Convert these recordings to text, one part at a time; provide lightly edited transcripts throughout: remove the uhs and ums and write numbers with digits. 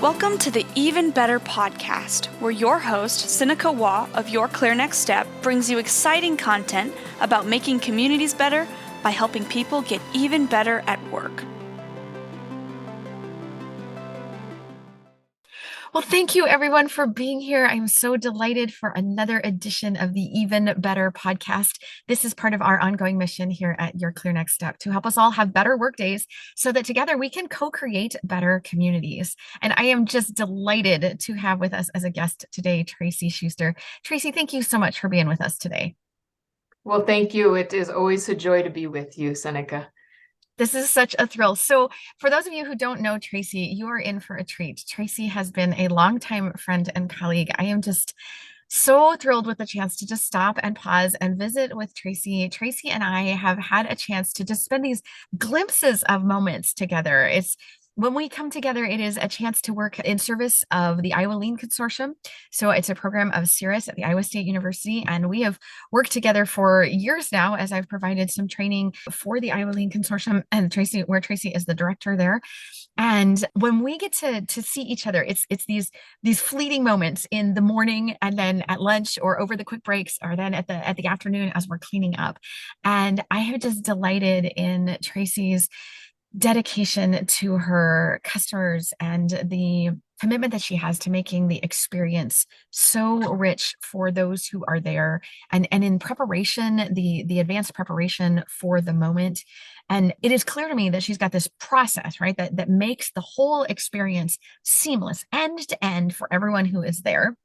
Welcome to the Even Better podcast, where your host, Sinikka Waugh of Your Clear Next Step, brings you exciting content about making communities better by helping people get even better at work. Well, thank you everyone for being here. I'm so delighted for another edition of the Even Better podcast. This is part of our ongoing mission here at Your Clear Next Step to help us all have better work days so that together we can co-create better communities. And I am just delighted to have with us as a guest today, Tracy Schuster. Tracy, thank you so much for being with us today. Well, thank you. It is always a joy to be with you, Sinikka. This is such a thrill. So for those of you who don't know Tracy, you are in for a treat. Tracy has been a longtime friend and colleague. I am just so thrilled with the chance to just stop and pause and visit with Tracy. Tracy and I have had a chance to just spend these glimpses of moments together. It's when we come together, it is a chance to work in service of the Iowa Lean Consortium. So it's a program of CIRAS at the Iowa State University. And we have worked together for years now as I've provided some training for the Iowa Lean Consortium and Tracy, where Tracy is the director there. And when we get to see each other, it's these fleeting moments in the morning and then at lunch or over the quick breaks or then at the afternoon as we're cleaning up. And I have just delighted in Tracy's dedication to her customers and the commitment that she has to making the experience so rich for those who are there and in preparation, the advanced preparation for the moment. And it is clear to me that she's got this process, right, that makes the whole experience seamless end to end for everyone who is there.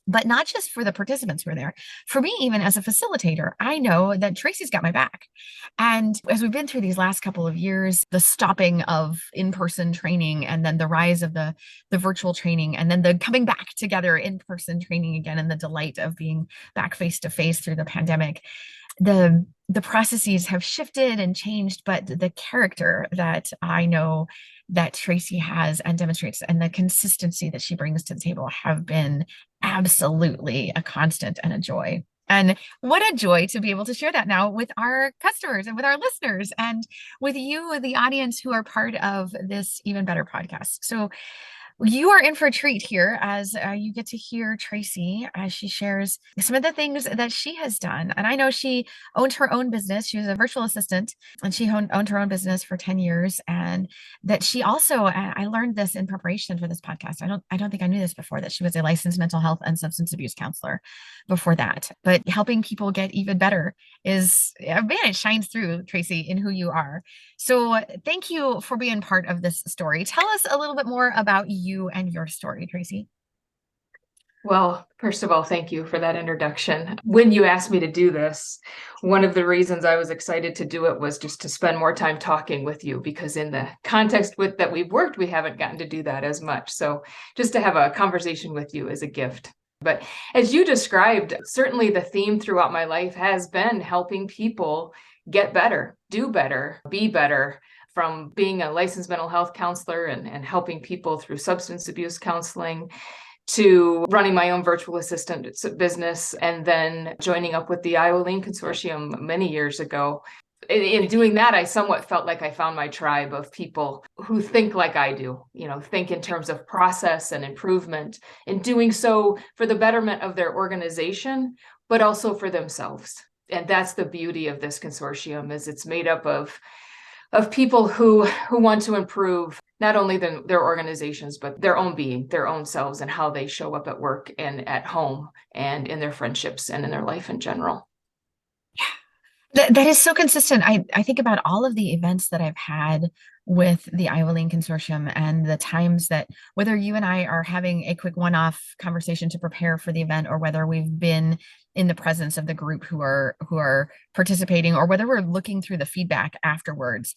But not just for the participants who are there. For me, even as a facilitator, I know that Tracy's got my back. And as we've been through these last couple of years, the stopping of in-person training and then the rise of the virtual training and then the coming back together in-person training again and the delight of being back face-to-face through the pandemic, the processes have shifted and changed, but the character that I know that Tracy has and demonstrates and the consistency that she brings to the table have been absolutely a constant and a joy. And what a joy to be able to share that now with our customers and with our listeners and with you, the audience who are part of this Even Better podcast. So you are in for a treat here as you get to hear Tracy as she shares some of the things that she has done. And I know she owned her own business. She was a virtual assistant and she owned her own business for 10 years. And that she also, I learned this in preparation for this podcast. I don't think I knew this before, that she was a licensed mental health and substance abuse counselor before that. But helping people get even better is, man, it shines through, Tracy, in who you are. So thank you for being part of this story. Tell us a little bit more about you and your story, Tracy. Well, first of all, thank you for that introduction. When you asked me to do this, one of the reasons I was excited to do it was just to spend more time talking with you, because in the context that we've worked, we haven't gotten to do that as much. So just to have a conversation with you is a gift. But as you described, certainly the theme throughout my life has been helping people get better, do better, be better, from being a licensed mental health counselor and helping people through substance abuse counseling to running my own virtual assistant business and then joining up with the Iowa Lean Consortium many years ago. In doing that, I somewhat felt like I found my tribe of people who think like I do, think in terms of process and improvement, and doing so for the betterment of their organization, but also for themselves. And that's the beauty of this consortium, is it's made up of people who want to improve not only their organizations, but their own being, their own selves, and how they show up at work and at home and in their friendships and in their life in general. That is so consistent. I think about all of the events that I've had with the Iowa Lean Consortium and the times that whether you and I are having a quick one-off conversation to prepare for the event or whether we've been in the presence of the group who are participating or whether we're looking through the feedback afterwards,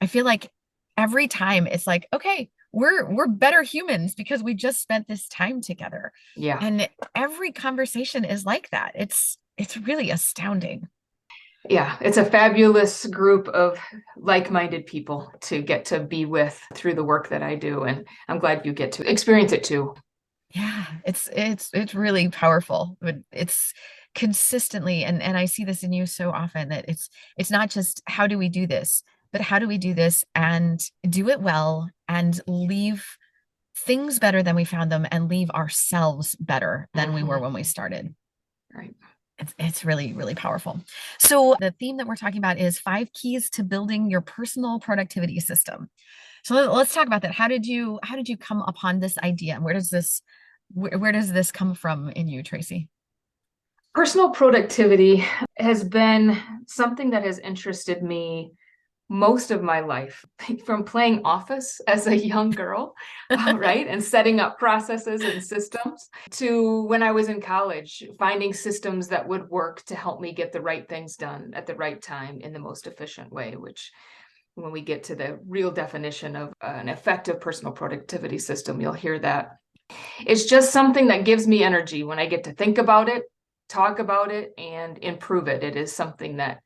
I feel like every time it's like, okay, we're better humans because we just spent this time together. Yeah. And every conversation is like that. It's really astounding. Yeah, it's a fabulous group of like-minded people to get to be with through the work that I do. And I'm glad you get to experience it too. Yeah, it's really powerful. But it's consistently, and I see this in you so often, that it's not just how do we do this, but how do we do this and do it well and leave things better than we found them and leave ourselves better than we were when we started. Right. It's really, really powerful. So the theme that we're talking about is 5 keys to building your personal productivity system. So let's talk about that. How did you come upon this idea, and where does this come from in you, Tracy? Personal productivity has been something that has interested me most of my life, from playing office as a young girl, right, and setting up processes and systems, to when I was in college, finding systems that would work to help me get the right things done at the right time in the most efficient way, which when we get to the real definition of an effective personal productivity system, you'll hear that. It's just something that gives me energy when I get to think about it, talk about it, and improve it. It is something that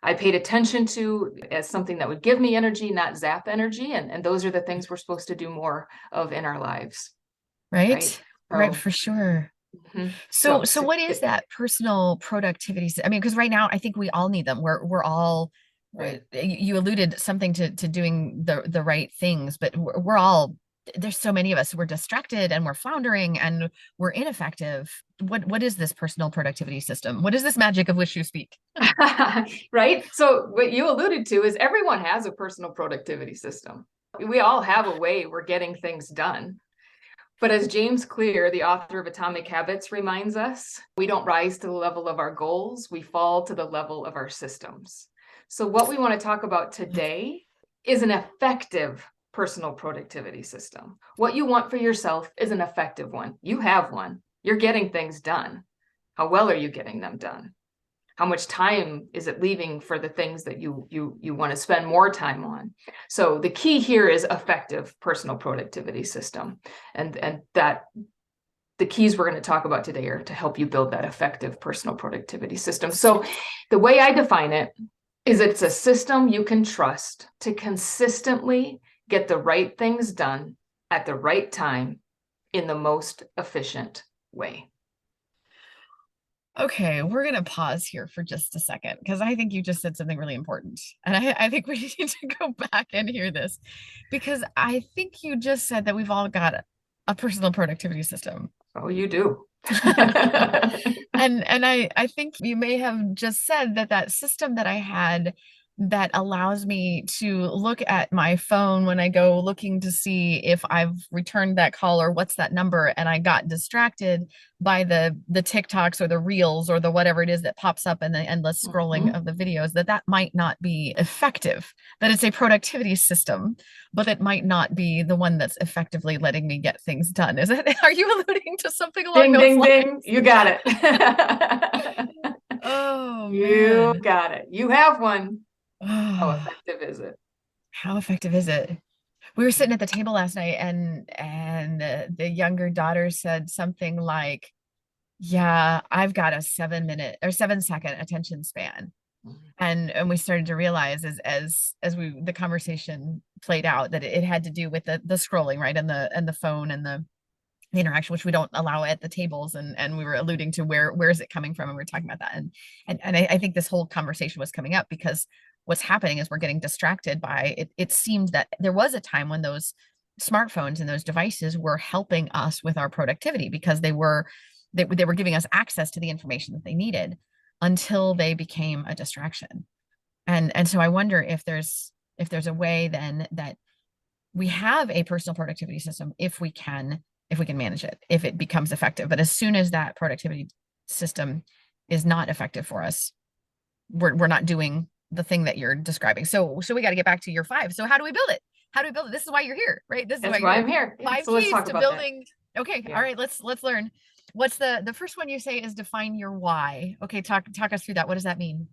I paid attention to as something that would give me energy, not zap energy. And those are the things we're supposed to do more of in our lives. Right? Right, So, for sure. mhm. So what is that personal productivity? I mean, because right now I think we all need them. We're all Right. you alluded something to doing the right things, but we're all, there's so many of us, we're distracted and we're floundering and we're ineffective. What is this personal productivity system? What is this magic of which you speak? Right. So what you alluded to is everyone has a personal productivity system. We all have a way we're getting things done. But as James Clear, the author of Atomic Habits, reminds us, we don't rise to the level of our goals, we fall to the level of our systems. So what we want to talk about today is an effective personal productivity system. What you want for yourself is an effective one. You have one. You're getting things done. How well are you getting them done? How much time is it leaving for the things that you want to spend more time on? So the key here is effective personal productivity system. And that the keys we're going to talk about today are to help you build that effective personal productivity system. So the way I define it is it's a system you can trust to consistently get the right things done at the right time in the most efficient way. Okay, we're going to pause here for just a second because I think you just said something really important. And I think we need to go back and hear this, because I think you just said that we've all got a personal productivity system. Oh, you do. And I think you may have just said that system that I had that allows me to look at my phone when I go looking to see if I've returned that call or what's that number, and I got distracted by the TikToks or the reels or the whatever it is that pops up in the endless scrolling of the videos, that might not be effective, that it's a productivity system, but it might not be the one that's effectively letting me get things done. Is it? Are you alluding to something along Ding, those ding, lines? ding. You got it. Oh, You man. got it. You have one. How Oh, effective is it? how effective is it? We were sitting at the table last night, and the younger daughter said something like, yeah, I've got a 7-minute or 7-second attention span. And we started to realize as the conversation played out that it had to do with the scrolling, right, and the phone and the interaction, which we don't allow at the tables, and we were alluding to where is it coming from, and we were talking about that, and I think this whole conversation was coming up because what's happening is we're getting distracted by it. It seemed that there was a time when those smartphones and those devices were helping us with our productivity because they were giving us access to the information that they needed until they became a distraction. And so I wonder if there's a way then that we have a personal productivity system if we can manage it, if it becomes effective. But as soon as that productivity system is not effective for us, we're not doing the thing that you're describing. So we got to get back to your 5. So how do we build it? How do we build it? This is why you're here, right? This is That's why why you're I'm here. Yeah, 5 so let's keys talk to about building. that. Okay. Yeah. All right. Let's learn. What's the first one you say is define your why. Okay. Talk us through that. What does that mean?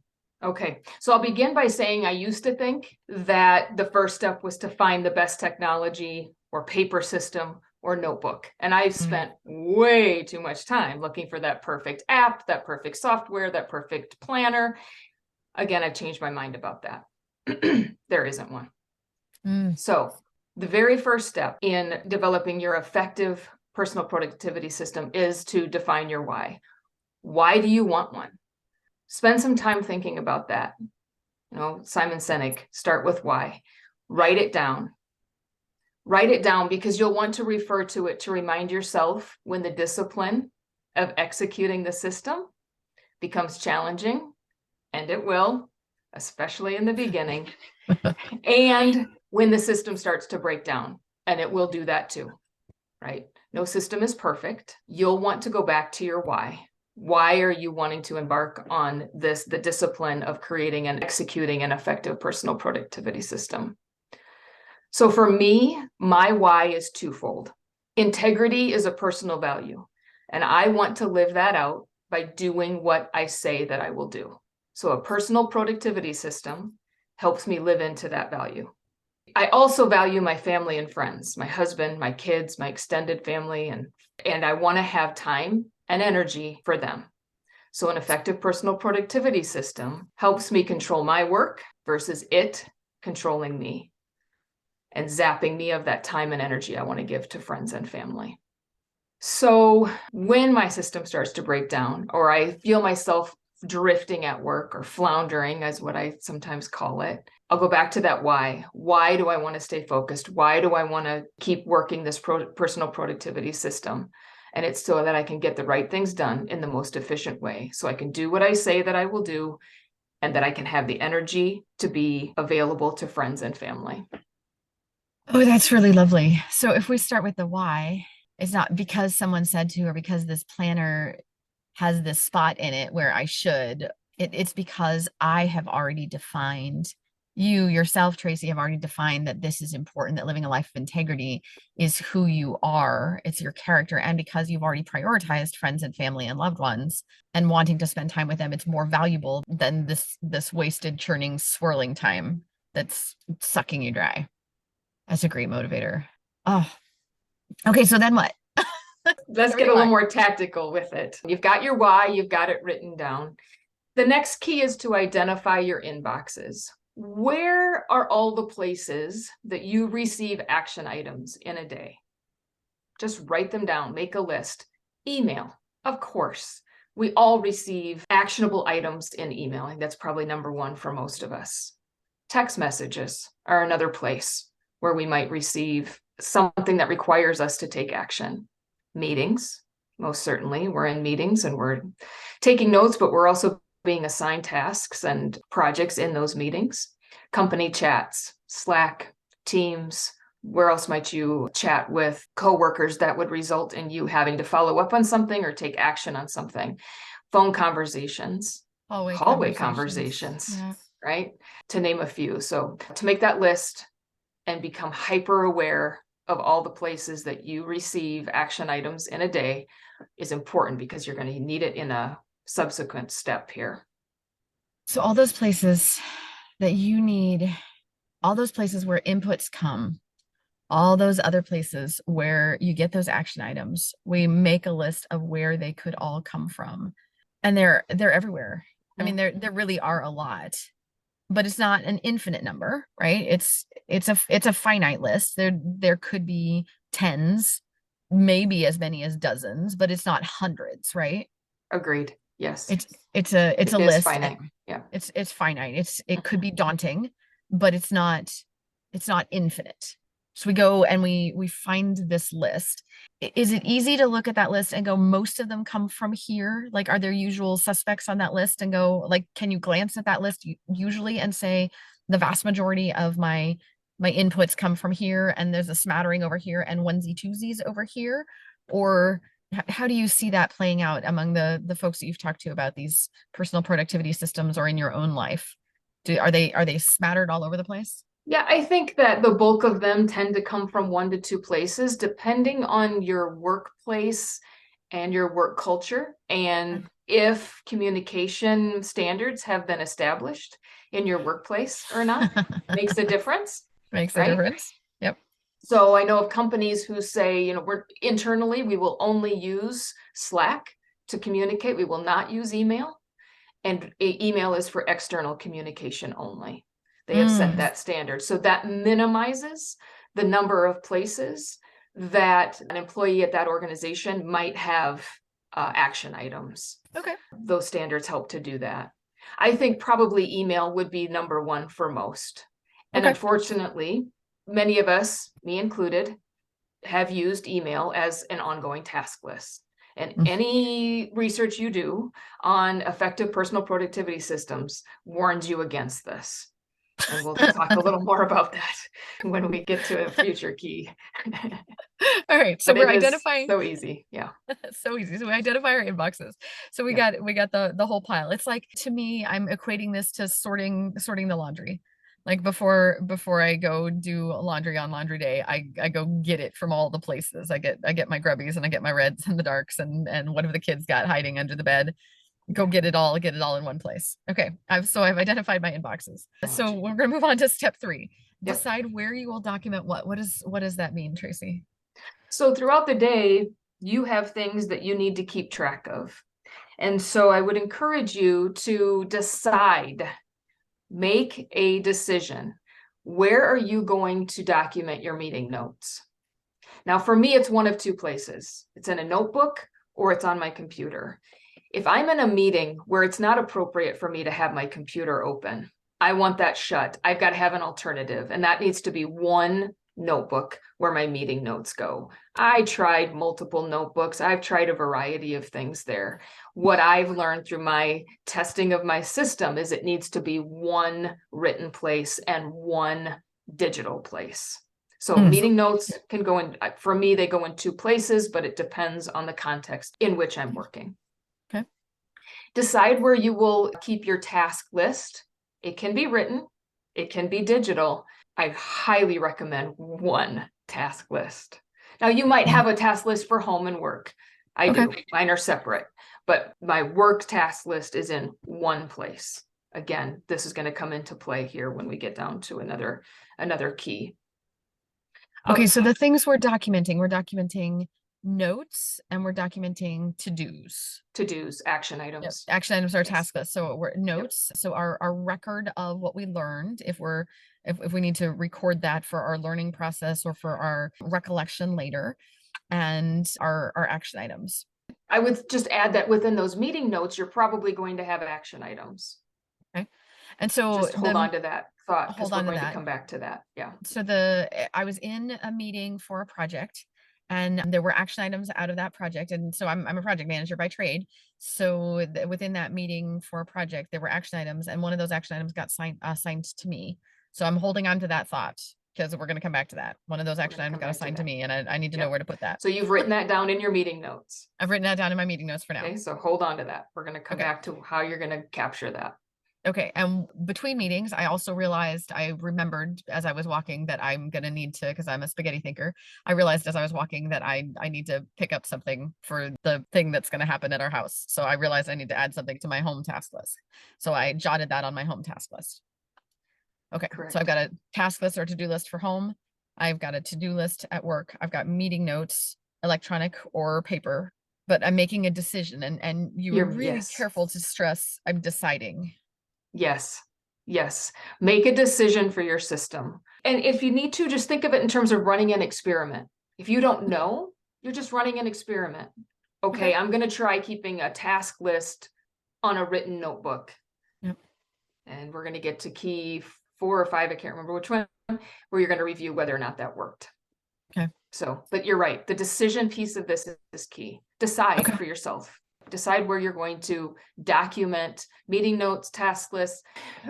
Okay, so I'll begin by saying I used to think that the first step was to find the best technology or paper system or notebook. And I've spent way too much time looking for that perfect app, that perfect software, that perfect planner. Again, I've changed my mind about that. There isn't one. So the very first step in developing your effective personal productivity system is to define your why. Why do you want one? Spend some time thinking about that. Simon Sinek, start with why. Write it down. Write it down because you'll want to refer to it to remind yourself when the discipline of executing the system becomes challenging, and it will, especially in the beginning, and when the system starts to break down, and it will do that too, right? No system is perfect. You'll want to go back to your why. Why are you wanting to embark on this, the discipline of creating and executing an effective personal productivity system? So for me, my why is twofold. Integrity is a personal value, and I want to live that out by doing what I say that I will do. So a personal productivity system helps me live into that value. I also value my family and friends, my husband, my kids, my extended family, and I want to have time and energy for them. So an effective personal productivity system helps me control my work versus it controlling me and zapping me of that time and energy I want to give to friends and family. So when my system starts to break down, or I feel myself drifting at work or floundering, as what I sometimes call it, I'll go back to that why. Why do I want to stay focused? Why do I want to keep working this personal productivity system? And it's so that I can get the right things done in the most efficient way. So I can do what I say that I will do, and that I can have the energy to be available to friends and family. Oh, that's really lovely. So if we start with the why, it's not because someone said to, or because this planner has this spot in it where I should. It's because I have already defined, you yourself, Tracy, have already defined that this is important, that living a life of integrity is who you are. It's your character. And because you've already prioritized friends and family and loved ones and wanting to spend time with them, it's more valuable than this wasted, churning, swirling time that's sucking you dry. That's a great motivator. Oh, okay. So then what? Let's get a little more tactical with it. You've got your why, you've got it written down. The next key is to identify your inboxes. Where are all the places that you receive action items in a day? Just write them down, make a list. Email, of course. We all receive actionable items in email. I think that's probably number one for most of us. Text messages are another place where we might receive something that requires us to take action. Meetings, most certainly. We're in meetings and we're taking notes, but we're also being assigned tasks and projects in those meetings. Company chats, Slack, Teams. Where else might you chat with coworkers that would result in you having to follow up on something or take action on something? Phone conversations, hallway conversations, yeah. Right? To name a few. So to make that list and become hyper aware of all the places that you receive action items in a day is important, because you're going to need it in a subsequent step here. So all those places that you need, all those places where inputs come, all those other places where you get those action items, we make a list of where they could all come from. And they're everywhere. I mean, there really are a lot, but it's not an infinite number, right? It's a finite list. There could be tens, maybe as many as dozens, but it's not hundreds, right? Agreed. Yes. It's a list. Finite. Yeah. It's finite. It could be daunting, but it's not infinite. So we go and we find this list. Is it easy to look at that list and go, most of them come from here? Like, are there usual suspects on that list and go, like, can you glance at that list usually and say the vast majority of my inputs come from here, and there's a smattering over here and onesie twosies over here? Or how do you see that playing out among the folks that you've talked to about these personal productivity systems, or in your own life? Are they smattered all over the place? Yeah, I think that the bulk of them tend to come from 1 to 2 places, depending on your workplace and your work culture, and if communication standards have been established in your workplace or not. Makes a difference. Makes a difference. Yep. So I know of companies who say, we're internally, we will only use Slack to communicate. We will not use email. And email is for external communication only. They have set that standard. So that minimizes the number of places that an employee at that organization might have action items. Okay. Those standards help to do that. I think probably email would be number one for most. And unfortunately, many of us, me included, have used email as an ongoing task list. And any research you do on effective personal productivity systems warns you against this. And we'll talk a little more about that when we get to a future key. All right. So But we're it is identifying. so easy. Yeah. So easy. So we identify our inboxes. So we got the whole pile. It's like, to me, I'm equating this to sorting the laundry. Like before I go do laundry on laundry day, I go get it from all the places. I get my grubbies and I get my reds and the darks and whatever the kids got hiding under the bed. Go get it all in one place. Okay. I've identified my inboxes. So we're gonna move on to step 3. Yep. Decide where you will document what. What does that mean, Tracy? So throughout the day, you have things that you need to keep track of. And so I would encourage you to decide, make a decision. Where are you going to document your meeting notes? Now, for me, it's one of two places. It's in a notebook or it's on my computer. If I'm in a meeting where it's not appropriate for me to have my computer open, I want that shut. I've got to have an alternative, and that needs to be one notebook where my meeting notes go. I tried multiple notebooks. I've tried a variety of things there. What I've learned through my testing of my system is it needs to be one written place and one digital place. So meeting notes can go in, for me, they go in two places, but it depends on the context in which I'm working. Okay. Decide where you will keep your task list. It can be written, it can be digital. I highly recommend one task list. Now, you might have a task list for home and work. I do. Mine are separate, but my work task list is in one place. Again, this is going to come into play here when we get down to another key. Okay, so the things we're documenting notes and we're documenting to-dos. To-dos, action items. Yep. Action items are task list. So we're notes. Yep. So our record of what we learned, if we need to record that for our learning process or for our recollection later, and our action items. I would just add that within those meeting notes, you're probably going to have action items. Okay. And so just hold on to that thought, because we're going to come back to that. Yeah. So I was in a meeting for a project, and there were action items out of that project. And so I'm a project manager by trade. So within that meeting for a project, there were action items, and one of those action items got assigned to me. So I'm holding on to that thought because we're going to come back to that. One of those action items got assigned to me, and I need to know where to put that. So you've written that down in your meeting notes. I've written that down in my meeting notes for now. Okay, so hold on to that. We're going to come back to how you're going to capture that. Okay. And between meetings, I remembered as I was walking that I'm going to need to, because I'm a spaghetti thinker, I realized as I was walking that I need to pick up something for the thing that's going to happen at our house. So I realized I need to add something to my home task list. So I jotted that on my home task list. Okay. Correct. So I've got a task list or to-do list for home. I've got a to-do list at work. I've got meeting notes, electronic or paper, but I'm making a decision, and you're really careful to stress I'm deciding. Yes. Make a decision for your system. And if you need to, just think of it in terms of running an experiment. If you don't know, you're just running an experiment. Okay. I'm going to try keeping a task list on a written notebook. Yep. And we're going to get to key 4 or 5. I can't remember which one, where you're going to review whether or not that worked. Okay. So, but you're right. The decision piece of this is key. Decide for yourself. Decide where you're going to document meeting notes, task lists.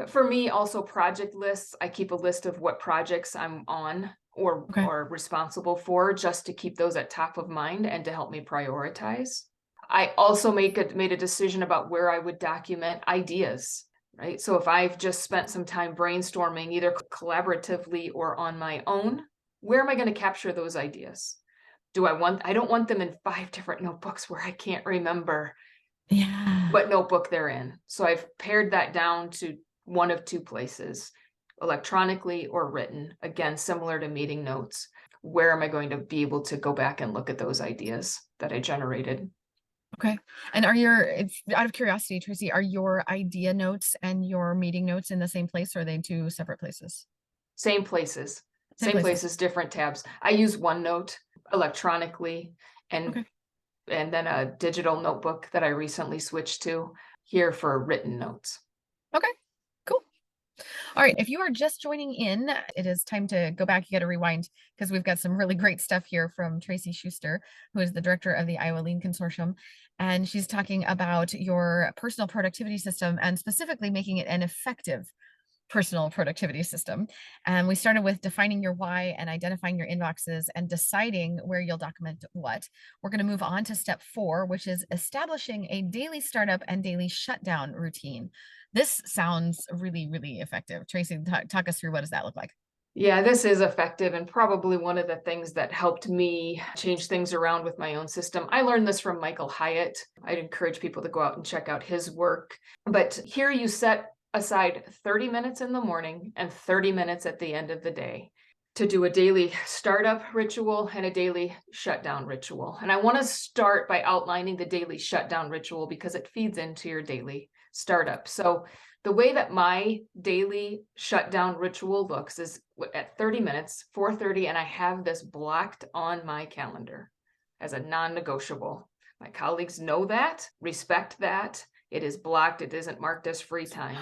For me, also project lists. I keep a list of what projects I'm on or responsible for, just to keep those at top of mind and to help me prioritize. I also made a decision about where I would document ideas, right? So if I've just spent some time brainstorming, either collaboratively or on my own, where am I going to capture those ideas? I don't want them in 5 different notebooks where I can't remember what notebook they're in. So I've pared that down to one of 2 places, electronically or written, again, similar to meeting notes. Where am I going to be able to go back and look at those ideas that I generated? Okay. And out of curiosity, Tracy, are your idea notes and your meeting notes in the same place, or are they 2 separate places? Same places. Same places, different tabs. I use OneNote electronically, and then a digital notebook that I recently switched to here for written notes. Okay, cool. All right. If you are just joining in, it is time to go back. You got to rewind because we've got some really great stuff here from Tracy Schuster, who is the director of the Iowa Lean Consortium. And she's talking about your personal productivity system and specifically making it an effective personal productivity system. And we started with defining your why and identifying your inboxes and deciding where you'll document what. We're going to move on to step 4, which is establishing a daily startup and daily shutdown routine. This sounds really, really effective. Tracy, talk us through, what does that look like? Yeah, this is effective and probably one of the things that helped me change things around with my own system. I learned this from Michael Hyatt. I'd encourage people to go out and check out his work. But here you set aside 30 minutes in the morning and 30 minutes at the end of the day to do a daily startup ritual and a daily shutdown ritual. And I want to start by outlining the daily shutdown ritual because it feeds into your daily startup. So the way that my daily shutdown ritual looks is at 30 minutes, 4:30, and I have this blocked on my calendar as a non-negotiable. My colleagues know that, respect that. It is blocked. It isn't marked as free time.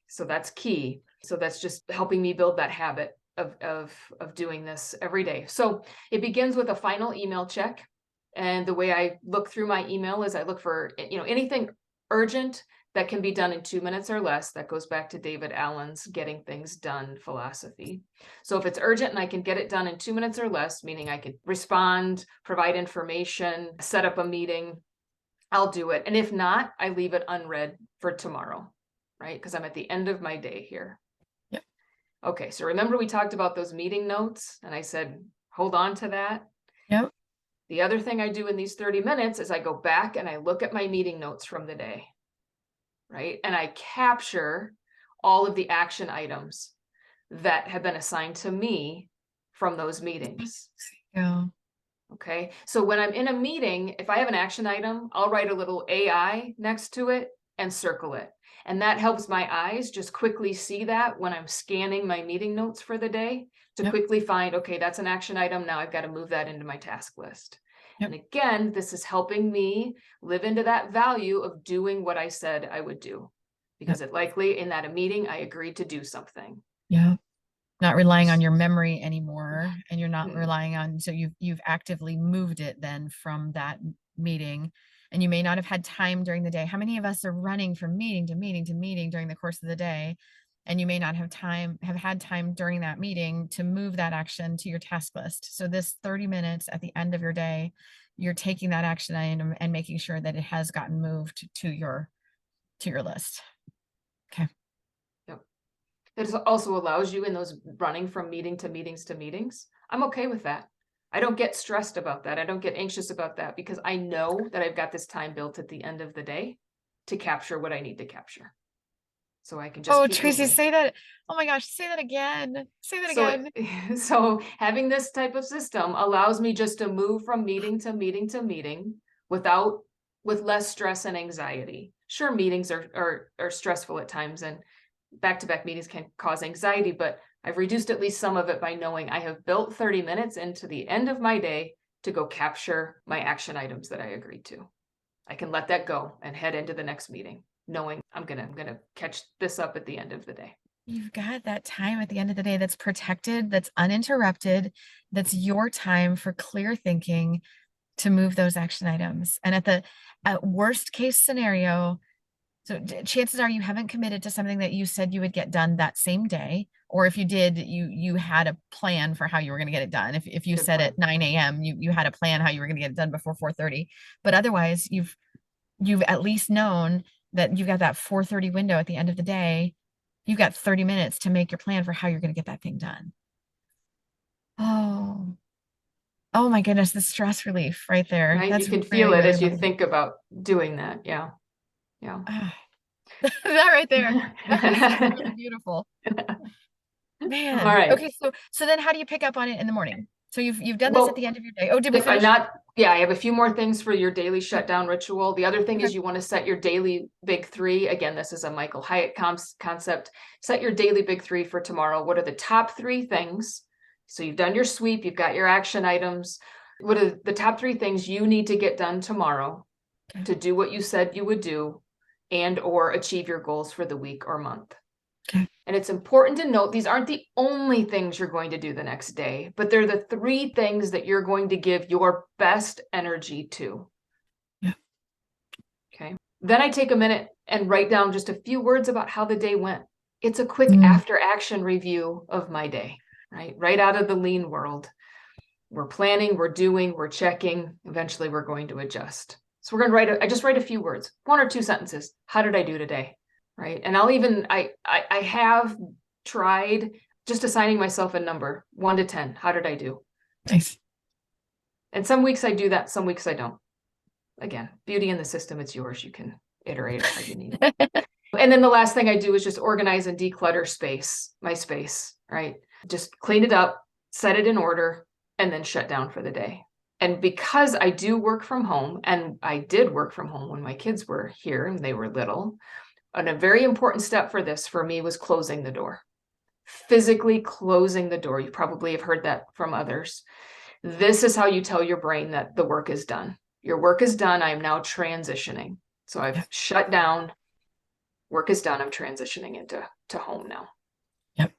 So that's key. So that's just helping me build that habit of doing this every day. So it begins with a final email check. And the way I look through my email is I look for, anything urgent that can be done in 2 minutes or less. That goes back to David Allen's getting things done philosophy. So if it's urgent and I can get it done in 2 minutes or less, meaning I could respond, provide information, set up a meeting, I'll do it. And if not, I leave it unread for tomorrow, right? Because I'm at the end of my day here. Yep. Okay, so remember we talked about those meeting notes and I said, hold on to that. Yep. The other thing I do in these 30 minutes is I go back and I look at my meeting notes from the day, right? And I capture all of the action items that have been assigned to me from those meetings. Yeah. Okay, so when I'm in a meeting, if I have an action item, I'll write a little AI next to it and circle it. And that helps my eyes just quickly see that when I'm scanning my meeting notes for the day to quickly find, okay, that's an action item. Now I've got to move that into my task list. And again, this is helping me live into that value of doing what I said I would do, because it likely in that meeting, I agreed to do something. Yeah. Not relying on your memory anymore, and you're not relying on, so you've actively moved it then from that meeting, and you may not have had time during the day. How many of us are running from meeting to meeting to meeting during the course of the day, and you may not have had time during that meeting to move that action to your task list? So this 30 minutes at the end of your day, you're taking that action item and making sure that it has gotten moved to your list. Okay. It also allows you in those running from meeting to meetings to meetings. I'm okay with that. I don't get stressed about that. I don't get anxious about that because I know that I've got this time built at the end of the day to capture what I need to capture. So I can just keep Tracy, moving. say that. Oh my gosh, say that again. Say that again. So having this type of system allows me just to move from meeting to meeting to meeting with less stress and anxiety. Sure, meetings are stressful at times, and back-to-back meetings can cause anxiety, but I've reduced at least some of it by knowing I have built 30 minutes into the end of my day to go capture my action items that I agreed to. I can let that go and head into the next meeting, knowing I'm gonna catch this up at the end of the day. You've got that time at the end of the day that's protected, that's uninterrupted, that's your time for clear thinking to move those action items. And at worst case scenario, so chances are you haven't committed to something that you said you would get done that same day. Or if you did, you had a plan for how you were going to get it done. If you said at 9 a.m., you had a plan how you were going to get it done before 4:30. But otherwise, you've at least known that you've got that 4:30 window at the end of the day. You've got 30 minutes to make your plan for how you're going to get that thing done. Oh my goodness, the stress relief right there. Right? That's you can really, feel it really as you motivating. think about doing that. Yeah. That right there. That's really beautiful. Man. All right. Okay, so then how do you pick up on it in the morning? So you've done this at the end of your day. Oh, did we finish? I have a few more things for your daily shutdown ritual. The other thing is you want to set your daily big 3. Again, this is a Michael Hyatt concept. Set your daily big 3 for tomorrow. What are the top 3 things? So you've done your sweep, you've got your action items. What are the top 3 things you need to get done tomorrow to do what you said you would do and or achieve your goals for the week or month? Okay. And it's important to note these aren't the only things you're going to do the next day, but they're the 3 things that you're going to give your best energy to. Yeah. Okay. Then I take a minute and write down just a few words about how the day went. It's a quick after action review of my day, right? Right out of the lean world. We're planning, we're doing, we're checking. Eventually we're going to adjust. So we're going to I just write a few words, 1 or 2 sentences. How did I do today? Right. And I have tried just assigning myself a number, 1 to 10. How did I do? Nice. And some weeks I do that, some weeks I don't. Again, beauty in the system, it's yours. You can iterate it how you need. And then the last thing I do is just organize and declutter my space, right? Just clean it up, set it in order, and then shut down for the day. And because I do work from home, and I did work from home when my kids were here and they were little, and a very important step for this for me was closing the door, physically closing the door. You probably have heard that from others. This is how you tell your brain that the work is done. Your work is done. I am now transitioning. So I've shut down. Work is done. I'm transitioning into home now. Yep.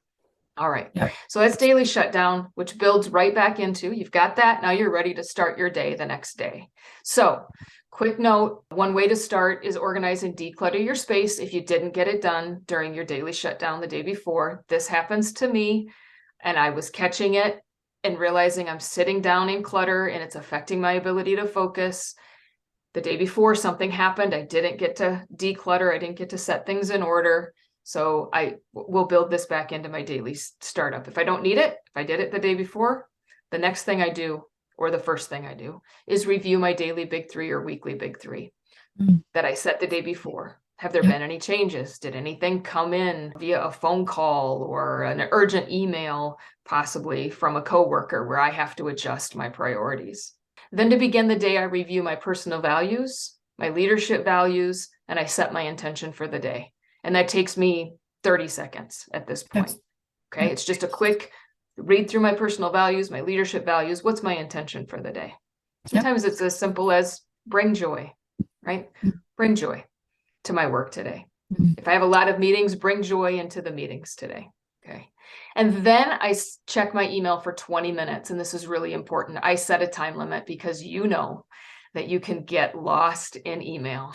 All right. Yep. So that's daily shutdown, which builds right back into, you've got that. Now you're ready to start your day the next day. So quick note, one way to start is organize and declutter your space if you didn't get it done during your daily shutdown the day before. This happens to me, and I was catching it and realizing I'm sitting down in clutter and it's affecting my ability to focus. The day before something happened, I didn't get to declutter. I didn't get to set things in order. So I will build this back into my daily startup. If I don't need it, if I did it the day before, the next thing I do, or the first thing I do, is review my daily big 3 or weekly big 3 that I set the day before. Have there been any changes? Did anything come in via a phone call or an urgent email, possibly from a coworker, where I have to adjust my priorities? Then to begin the day, I review my personal values, my leadership values, and I set my intention for the day. And that takes me 30 seconds at this point. Okay. It's just a quick read through my personal values, my leadership values. What's my intention for the day? Sometimes it's as simple as bring joy, right? Bring joy to my work today. If I have a lot of meetings, bring joy into the meetings today. Okay. And then I check my email for 20 minutes. And this is really important. I set a time limit because you know that you can get lost in email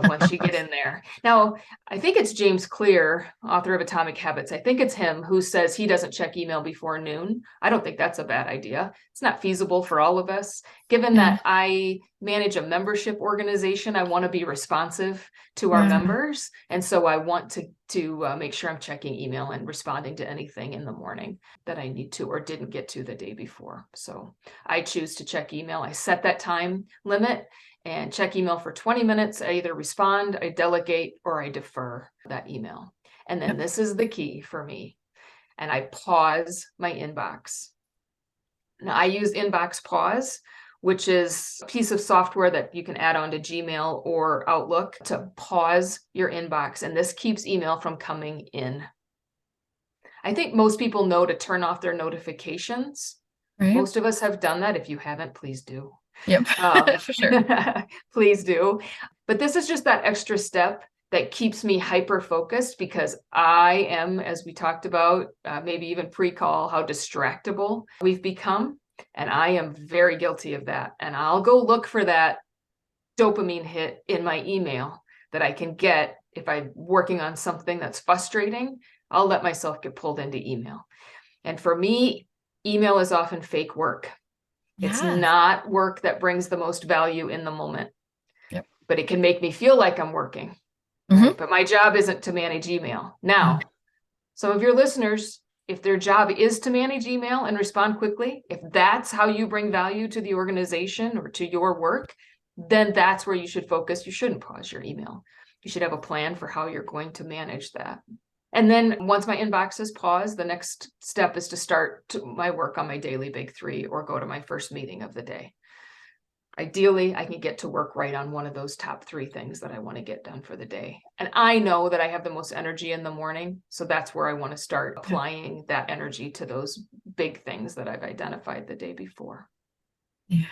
once you get in there. Now, I think it's James Clear, author of Atomic Habits. I think it's him who says he doesn't check email before noon. I don't think that's a bad idea. It's not feasible for all of us. Given that I manage a membership organization, I want to be responsive to our members. And so I want to make sure I'm checking email and responding to anything in the morning that I need to or didn't get to the day before. So I choose to check email. I set that time limit and check email for 20 minutes. I either respond, I delegate, or I defer that email. And then this is the key for me. And I pause my inbox. Now I use Inbox Pause, which is a piece of software that you can add on to Gmail or Outlook to pause your inbox. And this keeps email from coming in. I think most people know to turn off their notifications. Right. Most of us have done that. If you haven't, please do. Yep, for sure. Please do. But this is just that extra step that keeps me hyper-focused because I am, as we talked about, maybe even pre-call, how distractible we've become. And I am very guilty of that. And I'll go look for that dopamine hit in my email that I can get if I'm working on something that's frustrating. I'll let myself get pulled into email. And for me, email is often fake work. It's not work that brings the most value in the moment, but it can make me feel like I'm working. Right? But my job isn't to manage email. Now, some of your listeners, if their job is to manage email and respond quickly, if that's how you bring value to the organization or to your work, then that's where you should focus. You shouldn't pause your email. You should have a plan for how you're going to manage that. And then once my inbox is paused, the next step is to start my work on my daily big 3 or go to my first meeting of the day. Ideally, I can get to work right on one of those top 3 things that I want to get done for the day. And I know that I have the most energy in the morning. So that's where I want to start applying that energy to those big things that I've identified the day before. Yeah.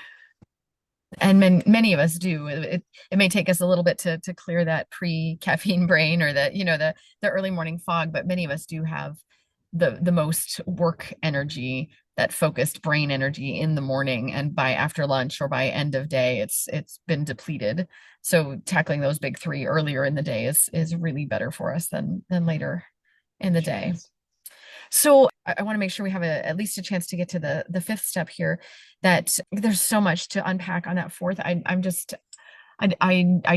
And many of us do. It may take us a little bit to clear that pre-caffeine brain or the early morning fog, but many of us do have the most work energy, that focused brain energy in the morning, and by after lunch or by end of day, it's been depleted. So tackling those big three earlier in the day is really better for us than later in the day. So I want to make sure we have at least a chance to get to the fifth step here, that there's so much to unpack on that fourth. I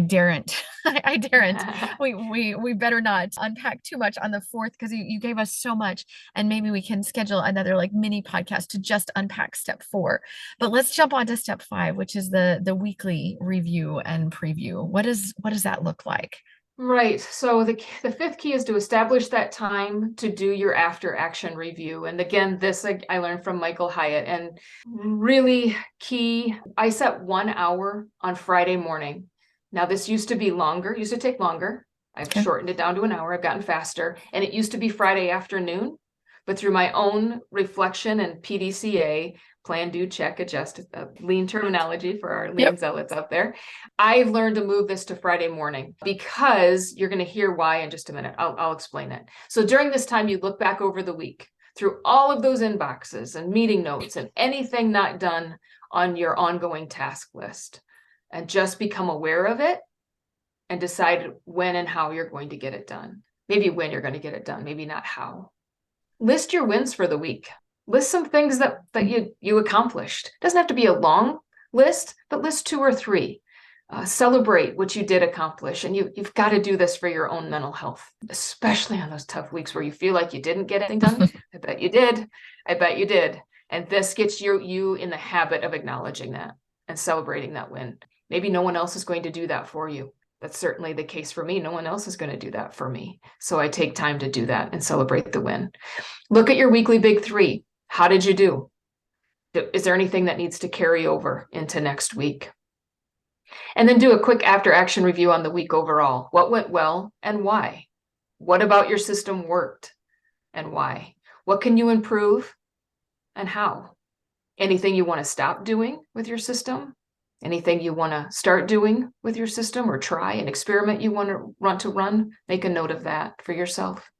daren't. I daren't. We better not unpack too much on the fourth, because you gave us so much, and maybe we can schedule another like mini podcast to just unpack step 4. But let's jump on to step 5, which is the weekly review and preview. What does that look like? Right. So the fifth key is to establish that time to do your after action review. And again, this I learned from Michael Hyatt, and really key. I set 1 hour on Friday morning. Now this used to be longer, used to take longer. I've shortened it down to an hour. I've gotten faster, and it used to be Friday afternoon. But through my own reflection and PDCA, plan, do, check, adjust, lean terminology for our lean zealots out there, I've learned to move this to Friday morning, because you're going to hear why in just a minute. I'll explain it. So during this time, you look back over the week through all of those inboxes and meeting notes and anything not done on your ongoing task list, and just become aware of it and decide when and how you're going to get it done. Maybe when you're going to get it done, maybe not how. List your wins for the week. List some things that you accomplished. It doesn't have to be a long list, but list 2 or 3. Celebrate what you did accomplish. And you've got to do this for your own mental health, especially on those tough weeks where you feel like you didn't get anything done. I bet you did. I bet you did. And this gets you in the habit of acknowledging that and celebrating that win. Maybe no one else is going to do that for you. That's certainly the case for me. No one else is going to do that for me. So I take time to do that and celebrate the win. Look at your weekly big 3. How did you do? Is there anything that needs to carry over into next week? And then do a quick after action review on the week overall. What went well and why? What about your system worked and why? What can you improve and how? Anything you want to stop doing with your system? Anything you want to start doing with your system, or try an experiment you want to run? Make a note of that for yourself.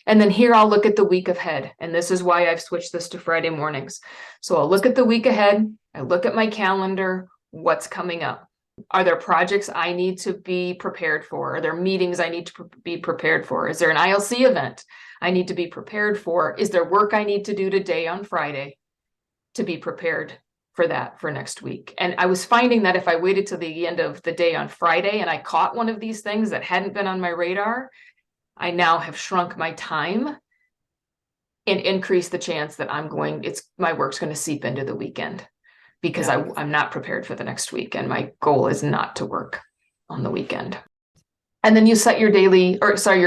And then here I'll look at the week ahead. And this is why I've switched this to Friday mornings. So I'll look at the week ahead. I look at my calendar. What's coming up? Are there projects I need to be prepared for? Are there meetings I need to be prepared for? Is there an ILC event I need to be prepared for? Is there work I need to do today on Friday to be prepared for that for next week? And I was finding that if I waited till the end of the day on Friday and I caught one of these things that hadn't been on my radar, I now have shrunk my time and increased the chance that my work's going to seep into the weekend, because I'm not prepared for the next week. And my goal is not to work on the weekend. And then you set your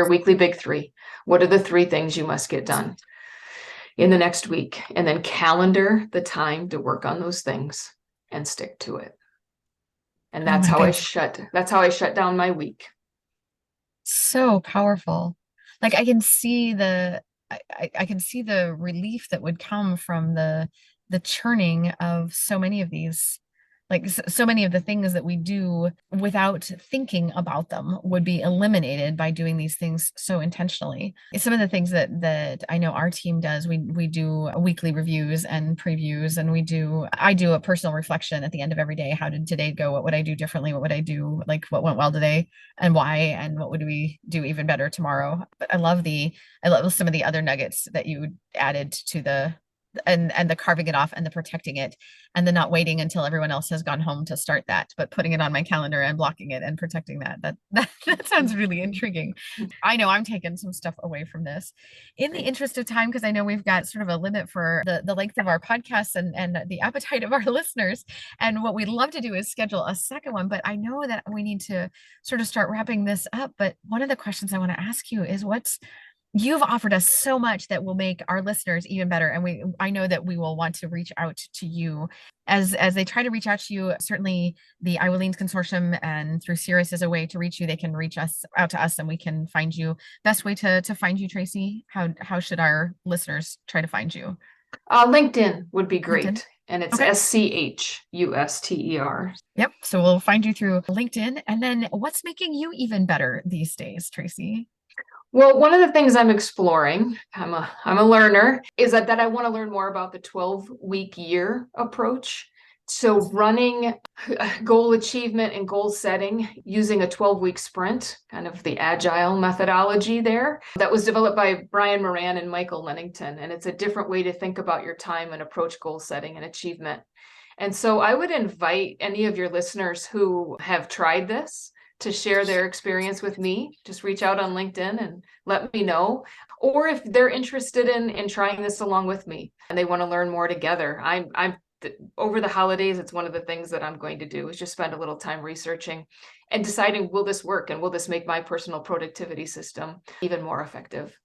weekly big 3. What are the 3 things you must get done in the next week? And then calendar the time to work on those things and stick to it. And that's how I shut down my week. So powerful. Like I can see the relief that would come from the churning of so many of these, like so many of the things that we do without thinking about them would be eliminated by doing these things so intentionally. Some of the things that I know our team does, we do weekly reviews and previews, and I do a personal reflection at the end of every day. How did today go? What would I do differently? What would I do? Like what went well today and why? And what would we do even better tomorrow? But I love some of the other nuggets that you added to the carving it off and the protecting it, and the not waiting until everyone else has gone home to start that, but putting it on my calendar and blocking it and protecting that sounds really intriguing. I know I'm taking some stuff away from this. In the interest of time, because I know we've got sort of a limit for the length of our podcasts and the appetite of our listeners, and what we'd love to do is schedule a second one, but I know that we need to sort of start wrapping this up. But one of the questions I want to ask you is, you've offered us so much that will make our listeners even better. And I know that we will want to reach out to you as they try to reach out to you. Certainly the Iowa Lean Consortium and through CIRAS is a way to reach you. They can reach out to us and we can find you. Best way to find you, Tracy? How should our listeners try to find you? LinkedIn would be great. LinkedIn. and it's Okay. SCHUSTER. Yep. So we'll find you through LinkedIn. And then what's making you even better these days, Tracy? Well, one of the things I'm exploring, I'm a learner, is that I want to learn more about the 12-week year approach. So running goal achievement and goal setting using a 12-week sprint, kind of the agile methodology there, that was developed by Brian Moran and Michael Lennington. And it's a different way to think about your time and approach goal setting and achievement. And so I would invite any of your listeners who have tried this to share their experience with me. Just reach out on LinkedIn and let me know. Or if they're interested in trying this along with me and they want to learn more together, I'm over the holidays, it's one of the things that I'm going to do is just spend a little time researching and deciding, will this work and will this make my personal productivity system even more effective?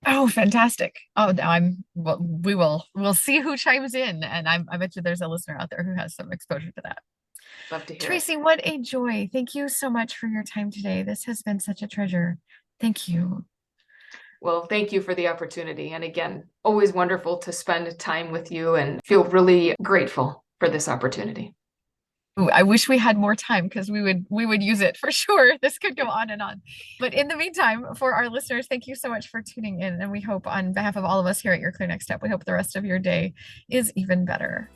Oh, fantastic. Oh, now we'll see who chimes in. And I bet you there's a listener out there who has some exposure to that. Love to hear Tracy, it. what a joy. Thank you so much for your time today. This has been such a treasure. Thank you. Well, thank you for the opportunity. And again, always wonderful to spend time with you and feel really grateful for this opportunity. Ooh, I wish we had more time because we would use it for sure. This could go on and on. But in the meantime, for our listeners, thank you so much for tuning in. And we hope on behalf of all of us here at Your Clear Next Step, we hope the rest of your day is even better.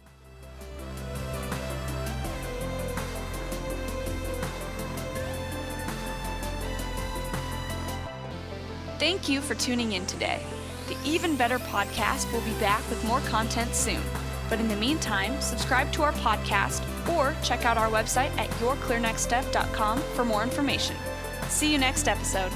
Thank you for tuning in today. The Even Better podcast will be back with more content soon. But in the meantime, subscribe to our podcast or check out our website at yourclearnextstep.com for more information. See you next episode.